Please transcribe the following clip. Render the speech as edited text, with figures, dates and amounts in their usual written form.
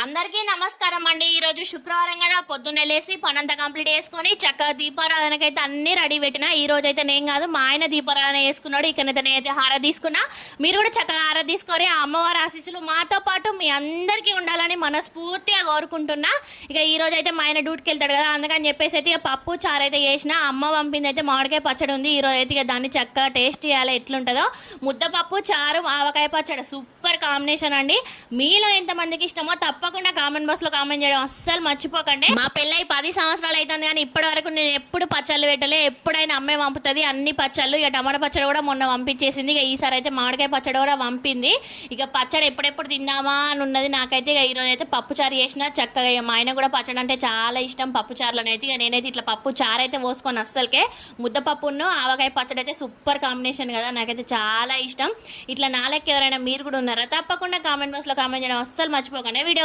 అందరికీ నమస్కారం అండి. ఈరోజు శుక్రవారం కదా, పొద్దున్నే లేసి పనంతా కంప్లీట్ చేసుకొని చక్కగా దీపారాధనకైతే అన్ని రెడీ పెట్టినా. ఈ రోజు అయితే నేను కాదు, మా ఆయన దీపారాధన చేసుకున్నాడు. ఇక్కడైతే నేనైతే హార తీసుకున్నా. మీరు కూడా చక్కగా హార తీసుకొని ఆ అమ్మవారి ఆశీస్సులు మాతో పాటు మీ అందరికీ ఉండాలని మనస్ఫూర్తిగా కోరుకుంటున్నా. ఇక ఈ రోజు అయితే మా ఆయన డ్యూటీకి వెళ్తాడు కదా, అందుకని చెప్పేసి అయితే ఇక పప్పు చారు అయితే చేసిన. అమ్మ పంపింది అయితే మామిడికాయ పచ్చడి ఉంది. ఈ రోజు అయితే ఇక దాన్ని చక్కగా టేస్ట్ చేయాలి ఎట్లుంటుందో. ముద్దపప్పు చారు ఆవకాయ పచ్చడి సూపర్ కాంబినేషన్ అండి. మీలో ఎంతమందికి ఇష్టమో తప్పకుండా కామెంట్ బాక్స్ లో కామెంట్ చేయడం అస్సలు మర్చిపోకండి. మా పెళ్ళై 10 సంవత్సరాలు అవుతుంది కానీ ఇప్పటి వరకు నేను ఎప్పుడు పచ్చళ్ళు పెట్టలే. ఎప్పుడైనా అమ్మే పంపుతుంది అన్ని పచ్చళ్ళు. ఇక టమాటా పచ్చడి కూడా మొన్న పంపించేసింది. ఇక ఈసారి అయితే మామిడికాయ పచ్చడి కూడా పంపింది. ఇక పచ్చడి ఎప్పుడెప్పుడు తిందామా అని ఉన్నది నాకైతే. ఇక ఈరోజు అయితే పప్పు చారు చేసిన చక్కగా. మా ఆయన కూడా పచ్చడి అంటే చాలా ఇష్టం పప్పు చారులను అయితే. ఇక నేనైతే ఇట్లా పప్పు చారు అయితే పోసుకొని అస్సలకే. ముద్దపప్పును ఆవకాయ పచ్చడి అయితే సూపర్ కాంబినేషన్ కదా, నాకైతే చాలా ఇష్టం. ఇట్లా నాలెక్క ఎవరైనా మీరు కూడా ఉన్నారా? తప్పకుండా కామెంట్ బాక్స్ లో కామెంట్ చేయడం అస్సలు మర్చిపోకండి. వీడియో